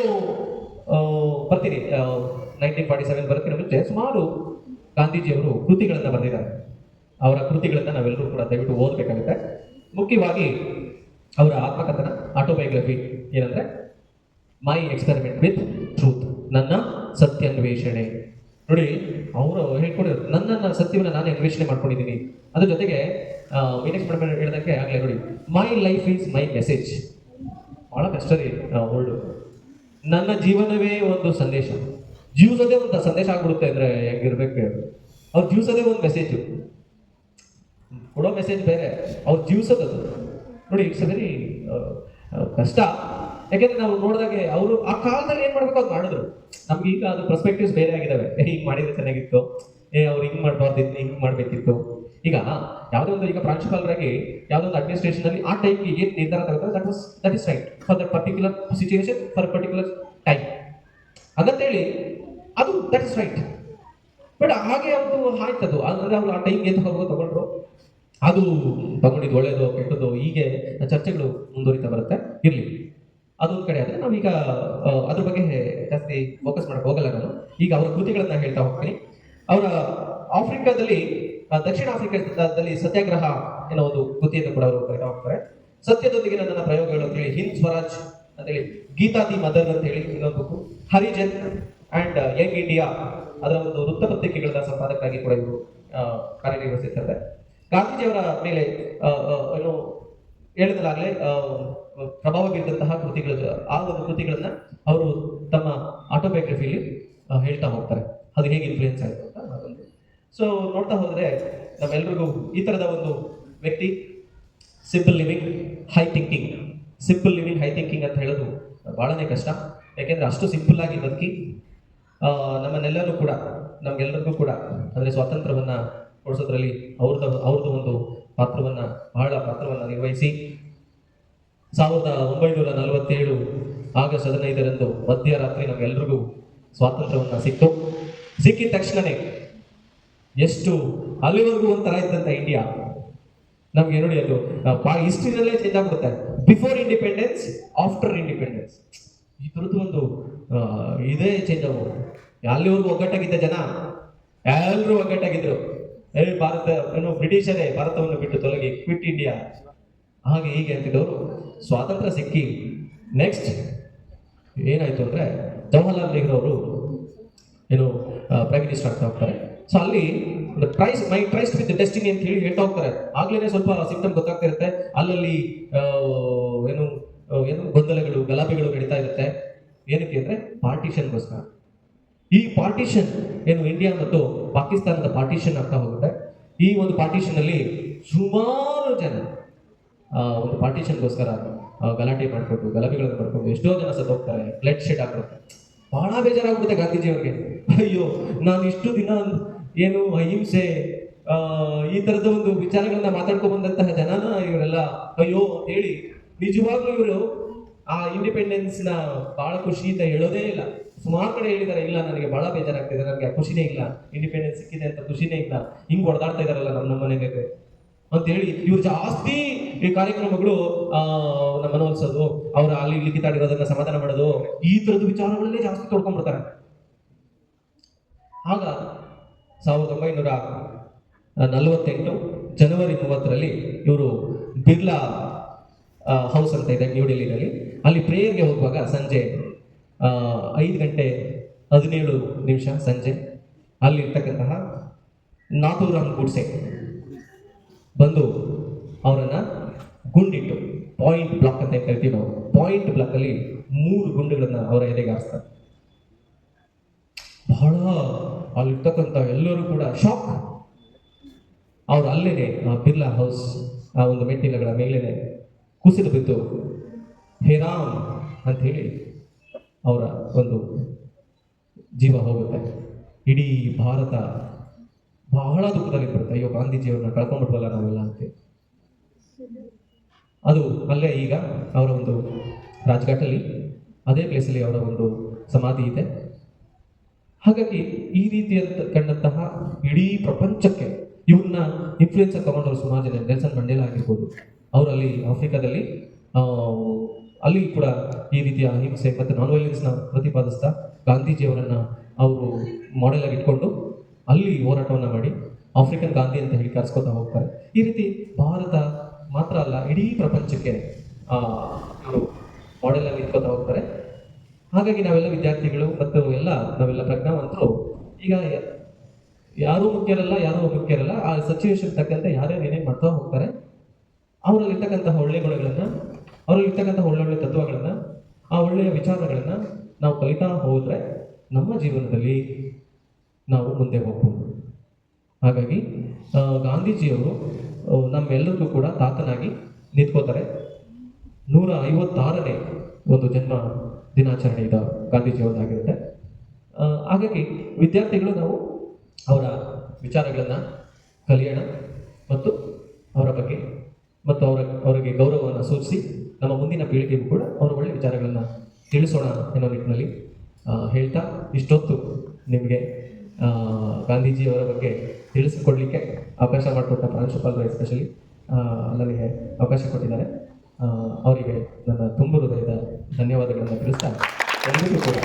ಬರ್ತೀನಿ 1947 ಬರೋಕ್ಕಿಂತ ಮುಂಚೆ ಸುಮಾರು ಗಾಂಧೀಜಿಯವರು ಕೃತಿಗಳನ್ನ ಬರೆದಿದ್ದಾರೆ. ಅವರ ಕೃತಿಗಳನ್ನ ನಾವೆಲ್ಲರೂ ಕೂಡ ದಯವಿಟ್ಟು ಓದಬೇಕಾಗುತ್ತೆ. ಮುಖ್ಯವಾಗಿ ಅವರ ಆತ್ಮಕಥನ ಆಟೋಬಯೋಗ್ರಫಿ ಏನಂದ್ರೆ ಮೈ ಎಕ್ಸ್ಪೆರಿಮೆಂಟ್ ವಿತ್ ಟ್ರೂತ್, ನನ್ನ ಸತ್ಯಾನ್ವೇಷಣೆ. ನೋಡಿ, ಅವರು ಹೇಳ್ಕೊಂಡಿದ್ರು ನನ್ನ ಸತ್ಯವನ್ನು ನಾನೇ ಅನ್ವೇಷಣೆ ಮಾಡ್ಕೊಂಡಿದ್ದೀನಿ. ಅದ್ರ ಜೊತೆಗೆ ಮೀನಾಕ್ಷಿ ಮೇಡಮ್ ಹೇಳಿದಂಗೆ ಆಗಲೇ ನೋಡಿ, my life is my message. ಬಹಳ ಕಷ್ಟ ರೀ ವರ್ಲ್ಡು. ನನ್ನ ಜೀವನವೇ ಒಂದು ಸಂದೇಶ, ಜೀವಿಸೋದೇ ಒಂದು ಸಂದೇಶ ಆಗ್ಬಿಡುತ್ತೆ ಅಂದ್ರೆ ಹೆಂಗಿರ್ಬೇಕು ಹೇಳು. ಅವ್ರು ಜೀವಿಸೋದೇ ಒಂದು ಮೆಸೇಜು, ಕೊಡೋ ಮೆಸೇಜ್ ಬೇರೆ, ಅವ್ರು ಜೀವಿಸೋದದು ನೋಡಿ. ಇಟ್ಸ್ ವೆರಿ ಕಷ್ಟ. ಯಾಕೆಂದ್ರೆ ನಾವು ನೋಡಿದಾಗೆ ಅವರು ಆ ಕಾಲದಲ್ಲಿ ಏನ್ ಮಾಡ್ಬೇಕು ಅದು ಮಾಡಿದ್ರು. ನಮ್ಗೆ ಈಗ ಅದು ಪರ್ಸ್ಪೆಕ್ಟಿವ್ಸ್ ಬೇರೆ ಆಗಿದಾವೆ. ಹಿಂಗ್ ಮಾಡಿದ್ರೆ ಚೆನ್ನಾಗಿತ್ತು, ಅವ್ರು ಹಿಂಗ್ ಮಾಡ್ಬಾರ್ದಿತ್ತು, ಹಿಂಗ್ ಮಾಡ್ಬೇಕಿತ್ತು. ಈಗ ಯಾವುದೋ ಒಂದು ಈಗ ಪ್ರಾಂಶುಪಾಲರಾಗಿ ಯಾವುದೋ ಒಂದು ಅಡ್ಮಿನಿಸ್ಟ್ರೇಷನ್ ಅಲ್ಲಿ ಆ ಟೈಮ್ಗೆ ಏನ್ ನಿರ್ಧಾರ ತಗೋತಾರೆ that is right for that particular situation for particular time ಹಾಗಂತೇಳಿ ಅದು ದಟ್ ಇಸ್ ರೈಟ್. ಬಟ್ ಹಾಗೆ ಅವ್ರದ್ದು ಆಯ್ತದು ಅಂದ್ರೆ ಅವ್ರು ಆ ಟೈಮ್ಗೆ ತಗೊಂಡ್ರು, ಅದು ತಗೊಂಡಿದ್ದು ಒಳ್ಳೇದು ಕೆಟ್ಟದ್ದು ಹೀಗೆ ಚರ್ಚೆಗಳು ಮುಂದುವರಿತಾ ಬರುತ್ತೆ. ಇರ್ಲಿ, ಅದೊಂದು ಕಡೆ ಆದ್ರೆ ನಾವೀಗ ಅದ್ರ ಬಗ್ಗೆ ಜಾಸ್ತಿ ಫೋಕಸ್ ಮಾಡಕ್ ಹೋಗಲ್ಲ ನಾನು. ಈಗ ಅವರ ಕೃತಿಗಳನ್ನ ಹೇಳ್ತಾ ಹೋಗ್ತೀನಿ. ಅವರ ಆಫ್ರಿಕಾದಲ್ಲಿ ದಕ್ಷಿಣ ಆಫ್ರಿಕಾದಲ್ಲಿ ಸತ್ಯಾಗ್ರಹ ಅನ್ನೋ ಒಂದು ಕೃತಿಯನ್ನು ಕೂಡ ಅವರು ಕರೀತಾ ಹೋಗ್ತಾರೆ. ಸತ್ಯದೊಂದಿಗೆ ನನ್ನ ಪ್ರಯೋಗಗಳು ಅಂತ ಹೇಳಿ, ಹಿಂದ್ ಸ್ವರಾಜ್ ಅಂತ ಹೇಳಿ, ಗೀತಾ ದಿ ಮದರ್ ಅಂತ ಹೇಳಿ ಇನ್ನೊಂದು book, Harijan and Young India ಅದರ ಒಂದು ವೃತ್ತಪತ್ರಿಕೆಗಳ ಸಂಪಾದಕರಾಗಿ ಕೂಡ ಇವರು ಕಾರ್ಯನಿರ್ವಹಿಸುತ್ತಾರೆ. ಗಾಂಧೀಜಿಯವರ ಮೇಲೆ ಏನು ಹೇಳಿದಲಾಗಲೇ ಪ್ರಭಾವ ಬೀರಿದಂತಹ ಕೃತಿಗಳು, ಆ ಒಂದು ಕೃತಿಗಳನ್ನ ಅವರು ತಮ್ಮ ಆಟೋಬಯೋಗ್ರಫಿಯಲ್ಲಿ ಹೇಳ್ತಾ ಹೋಗ್ತಾರೆ. ಅದು ಹೇಗೆ ಇನ್ಫ್ಲೂಯೆನ್ಸ್ ಆಯಿತು ಅಂತ ಅದೊಂದು. ಸೊ ನೋಡ್ತಾ ಹೋದ್ರೆ ನಮ್ಮೆಲ್ರಿಗೂ ಈ ತರದ ಒಂದು ವ್ಯಕ್ತಿ, simple living high thinking. Simple living high thinking ಅಂತ ಹೇಳೋದು ಬಹಳನೇ ಕಷ್ಟ. ಯಾಕೆಂದ್ರೆ ಅಷ್ಟು ಸಿಂಪಲ್ ಆಗಿ ಬದುಕಿ ನಮ್ಮನ್ನೆಲ್ಲರೂ ಕೂಡ, ನಮ್ಗೆಲ್ಲರಿಗೂ ಕೂಡ ಅಂದ್ರೆ ಸ್ವಾತಂತ್ರ್ಯವನ್ನ ಕೊಡಿಸೋದ್ರಲ್ಲಿ ಅವ್ರದ್ದು ಒಂದು ಬಹಳ ಪಾತ್ರವನ್ನ ನಿರ್ವಹಿಸಿ 1947 ಆಗಸ್ಟ್ 15 ಮಧ್ಯರಾತ್ರಿ ನಮ್ಗೆಲ್ರಿಗೂ ಸ್ವಾತಂತ್ರ್ಯವನ್ನ ಸಿಕ್ಕಿದ ತಕ್ಷಣನೇ ಎಷ್ಟು ಅಲ್ಲಿವರೆಗೂ ಒಂಥರ ಇದ್ದಂತ ಇಂಡಿಯಾ ನಮ್ಗೆ ನೋಡಿ ಅದು ಹಿಸ್ಟ್ರಿನಲ್ಲೇ ಚೇಂಜ್ ಆಗ್ಬಿಡುತ್ತೆ. ಬಿಫೋರ್ ಇಂಡಿಪೆಂಡೆನ್ಸ್, ಆಫ್ಟರ್ ಇಂಡಿಪೆಂಡೆನ್ಸ್, ಈ ತರದ್ದು ಒಂದು ಇದೇ ಚೇಂಜ್ ಆಗ್ಬೋದು. ಅಲ್ಲಿವರೆಗೂ ಒಗ್ಗಟ್ಟಾಗಿದ್ದ ಜನ ಎಲ್ಲರೂ ಒಗ್ಗಟ್ಟಾಗಿದ್ರು. ಭಾರತ ಏನು ಬ್ರಿಟಿಷರೇ ಭಾರತವನ್ನು ಬಿಟ್ಟು ತೊಲಗಿ, ಕ್ವಿಟ್ ಇಂಡಿಯಾ, ಹಾಗೆ ಹೀಗೆ ಅಂತಿದ್ದವರು ಸ್ವಾತಂತ್ರ್ಯ ಸಿಕ್ಕಿ ನೆಕ್ಸ್ಟ್ ಏನಾಯ್ತು ಅಂದ್ರೆ ಜವಾಹರ್ಲಾಲ್ ನೆಹರು ಅವರು ಏನು ಪ್ರೈಮ್ ಮಿನಿಸ್ಟರ್ ಆಗ್ತಾ ಹೋಗ್ತಾರೆ. ಸೊ ಅಲ್ಲಿ ಟ್ರೈಸ್ ವಿತ್ ಡೆಸ್ಟಿನಿ ಅಂತ ಹೇಳಿ ಹೇಳ್ತಾ ಹೋಗ್ತಾರೆ. ಆಗ್ಲೇನೆ ಸ್ವಲ್ಪ ಸಿಂಪ್ಟಮ್ ಗೊತ್ತಾಗ್ತಾ ಇರುತ್ತೆ. ಅಲ್ಲಲ್ಲಿ ಏನು ಏನು ಗೊಂದಲಗಳು, ಗಲಾಭೆಗಳು ನಡೀತಾ ಇರುತ್ತೆ. ಏನಕ್ಕೆ ಅಂದ್ರೆ ಪಾರ್ಟಿಷನ್ಗೋಸ್ಕರ. ಈ ಪಾರ್ಟಿಷನ್ ಏನು ಇಂಡಿಯಾ ಮತ್ತು ಪಾಕಿಸ್ತಾನದ ಪಾರ್ಟಿಷನ್ ಆಗ್ತಾ ಹೋಗುತ್ತೆ. ಈ ಒಂದು ಪಾರ್ಟಿಷನ್ ಅಲ್ಲಿ ಸುಮಾರು ಜನ ಒಂದು ಪಾರ್ಟಿಷನ್ಗೋಸ್ಕರ ಗಲಾಟೆ ಮಾಡ್ಕೊಂಡು, ಗಲಭೆಗಳನ್ನು ಮಾಡ್ಕೊಂಡು ಎಷ್ಟೋ ಜನ ಸತ್ತೋಗ್ತಾರೆ, ಬ್ಲಡ್ ಶೆಡ್ ಆಗ್ಬಿಡುತ್ತೆ. ಬಹಳ ಬೇಜಾರಾಗ್ಬಿಡುತ್ತೆ ಗಾಂಧೀಜಿಯವರಿಗೆ. ಅಯ್ಯೋ, ನಾನು ಇಷ್ಟು ದಿನ ಏನು ಅಹಿಂಸೆ ಈ ತರದ ಒಂದು ವಿಚಾರಗಳನ್ನ ಮಾತಾಡ್ಕೊ ಬಂದಂತಹ ಜನನ ಇವರೆಲ್ಲ ಅಯ್ಯೋ ಅಂತ ಹೇಳಿ ನಿಜವಾಗ್ಲೂ ಇವರು ಆ ಇಂಡಿಪೆಂಡೆನ್ಸ್ ನ ಬಹಳ ಖುಷಿಯಿಂದ ಹೇಳೋದೇ ಇಲ್ಲ. ಸುಮಾರು ಕಡೆ ಹೇಳಿದ್ದಾರೆ, ಇಲ್ಲ ನನಗೆ ಬಹಳ ಬೇಜಾರಾಗ್ತಿದೆ, ನನಗೆ ಖುಷಿನೇ ಇಲ್ಲ, ಇಂಡಿಪೆಂಡೆನ್ಸ್ ಸಿಕ್ಕಿದೆ ಅಂತ ಖುಷಿನೇ ಇಲ್ಲ, ಹಿಂಗ್ ಹೊಡೆದಾಡ್ತಾ ಇದಾರಲ್ಲ ನಮ್ಮ ಮನೆಗೆ ಅಂತ ಹೇಳಿ ಇವ್ರು ಜಾಸ್ತಿ ಈ ಕಾರ್ಯಕ್ರಮಗಳು ನಮ್ಮ ಮನವೊಲಿಸೋದು, ಅವ್ರ ಅಲ್ಲಿ ಇಲ್ಲಿ ಕಿತ್ತಾಡಿರೋದನ್ನ ಸಮಾಧಾನ ಮಾಡೋದು, ಈ ತರದ ವಿಚಾರಗಳನ್ನೇ ಜಾಸ್ತಿ ತೊಡ್ಕೊಂಡ್ಬಿಡ್ತಾರೆ. ಆಗ 1948 ಜನವರಿ 30 ಇವರು ಬಿರ್ಲಾ ಹೌಸ್ ಅಂತ ಇದೆ ನ್ಯೂ ಡೆಲ್ಲಿನಲ್ಲಿ, ಅಲ್ಲಿ ಪ್ರೇಯರ್ಗೆ ಹೋಗುವಾಗ ಸಂಜೆ 5:17 ಸಂಜೆ ಅಲ್ಲಿ ಇರ್ತಕ್ಕಂತಹ ನಾಥೂರಾಮ್ ಗೂಡ್ಸೆ ಬಂದು ಅವರನ್ನ ಗುಂಡಿಟ್ಟು, ಪಾಯಿಂಟ್ ಬ್ಲಾಕ್ ಅಂತ ಕರಿತೀವಿ ನಾವು, ಪಾಯಿಂಟ್ ಬ್ಲಾಕ್ ಅಲ್ಲಿ 3 ಗುಂಡುಗಳನ್ನ ಅವರ ಎದೆಗೆ ಹಾರಿಸ್ತಾರೆ. ಬಹಳ ಅಲ್ಲಿರ್ತಕ್ಕಂಥ ಎಲ್ಲರೂ ಕೂಡ ಶಾಕ್. ಅವ್ರು ಅಲ್ಲೇನೆ ಆ ಬಿರ್ಲಾ ಹೌಸ್ ಆ ಒಂದು ಮೆಟ್ಟಿಲುಗಳ ಮೇಲೇನೆ ಕುಸಿದು ಬಿದ್ದು ಹೇರಾಮ್ ಅಂತ ಹೇಳಿ ಅವರ ಒಂದು ಜೀವ ಹೋಗುತ್ತೆ. ಇಡೀ ಭಾರತ ಬಹಳ ದುಃಖದಲ್ಲಿ ಬರುತ್ತೆ. ಅಯ್ಯೋ, ಗಾಂಧೀಜಿಯವ್ರನ್ನ ಕಳ್ಕೊಂಡ್ಬಿಟ್ವಲ್ಲ ನಾವೆಲ್ಲ ಅಂತ. ಅದು ಅಲ್ಲೇ ಈಗ ಅವರ ಒಂದು ರಾಜ್ಘಾಟಲ್ಲಿ ಅದೇ ಪ್ಲೇಸಲ್ಲಿ ಅವರ ಒಂದು ಸಮಾಧಿ ಇದೆ. ಹಾಗಾಗಿ ಈ ರೀತಿಯಾದ ಕಂಡಂತಹ ಇಡೀ ಪ್ರಪಂಚಕ್ಕೆ ಇವ್ರನ್ನ ಇನ್ಫ್ಲೂಯೆನ್ಸ್ ತಗೊಂಡವರು ಸುಮಾರು ಜನ. ನೆಲ್ಸನ್ ಮಂಡೇಲಾ ಆಗಿರ್ಬೋದು, ಅವರಲ್ಲಿ ಆಫ್ರಿಕಾದಲ್ಲಿ ಅಲ್ಲಿ ಕೂಡ ಈ ರೀತಿಯ ಅಹಿಂಸೆ ಮತ್ತು ನಾನ್ ವೈಲೆನ್ಸ್ನ ಪ್ರತಿಪಾದಿಸ್ತಾ ಗಾಂಧೀಜಿಯವರನ್ನ ಅವರು ಮಾಡೆಲ್ ಆಗಿ ಇಟ್ಕೊಂಡು ಅಲ್ಲಿ ಹೋರಾಟವನ್ನು ಮಾಡಿ ಆಫ್ರಿಕನ್ ಗಾಂಧಿ ಅಂತ ಹೇಳಿ ಕರೆಸ್ಕೊತಾ ಹೋಗ್ತಾರೆ. ಈ ರೀತಿ ಭಾರತ ಮಾತ್ರ ಅಲ್ಲ, ಇಡೀ ಪ್ರಪಂಚಕ್ಕೆ ಅವರು ಮಾಡೆಲ್ ಆಗಿ ಇಟ್ಕೊತಾ ಹೋಗ್ತಾರೆ. ಹಾಗಾಗಿ ನಾವೆಲ್ಲ ವಿದ್ಯಾರ್ಥಿಗಳು ಮತ್ತು ನಾವೆಲ್ಲ ಪ್ರಜ್ಞಾವಂತರು ಈಗ ಯಾರೂ ಮುಖ್ಯರಲ್ಲ, ಆ ಸಿಚುವೇಶನ್ ತಕ್ಕಂತೆ ಯಾರ್ಯಾರು ಏನೇನು ಮಾಡ್ತಾ ಹೋಗ್ತಾರೆ. ಅವರಲ್ಲಿರ್ತಕ್ಕಂತಹ ಒಳ್ಳೆ ಗುಣಗಳನ್ನ, ಅವರಲ್ಲಿರ್ತಕ್ಕಂತಹ ಒಳ್ಳೊಳ್ಳೆ ತತ್ವಗಳನ್ನ, ಆ ಒಳ್ಳೆಯ ವಿಚಾರಗಳನ್ನ ನಾವು ಕಲಿತಾ ಹೋದ್ರೆ ನಮ್ಮ ಜೀವನದಲ್ಲಿ ನಾವು ಮುಂದೆ ಹೋಗ್ಬೋದು. ಹಾಗಾಗಿ ಗಾಂಧೀಜಿಯವರು ನಮ್ಮೆಲ್ಲರಿಗೂ ಕೂಡ ತಾತನಾಗಿ ನಿಂತ್ಕೋತಾರೆ. 156ನೇ ಒಂದು ಜನ್ಮ ದಿನಾಚರಣೆ ಇದು ಗಾಂಧೀಜಿಯವರದಾಗಿರುತ್ತೆ. ಹಾಗಾಗಿ ವಿದ್ಯಾರ್ಥಿಗಳು ನಾವು ಅವರ ವಿಚಾರಗಳನ್ನು ಕಲಿಯೋಣ ಮತ್ತು ಅವರ ಬಗ್ಗೆ ಮತ್ತು ಅವರಿಗೆ ಗೌರವವನ್ನು ಸೂಚಿಸಿ ನಮ್ಮ ಮುಂದಿನ ಪೀಳಿಗೆಗೂ ಕೂಡ ಅವರ ಒಳ್ಳೆಯ ವಿಚಾರಗಳನ್ನು ತಿಳಿಸೋಣ ಅನ್ನೋ ನಿಟ್ಟಿನಲ್ಲಿ ಹೇಳ್ತಾ, ಇಷ್ಟೊತ್ತು ನಿಮಗೆ ಗಾಂಧೀಜಿಯವರ ಬಗ್ಗೆ ತಿಳಿಸಿಕೊಡ್ಲಿಕ್ಕೆ ಅವಕಾಶ ಮಾಡಿಕೊಟ್ಟ ಪ್ರಾಂಶುಪಾಲರು ಎಸ್ಪೆಷಲಿ ನನಗೆ ಅವಕಾಶ ಕೊಟ್ಟಿದ್ದಾರೆ. ಅವರಿಗೆ ನನ್ನ ತುಂಬ ಹೃದಯದ ಧನ್ಯವಾದಗಳನ್ನು ತಿಳಿಸ್ತಾ ಎಲ್ಲರಿಗೂ ಕೂಡ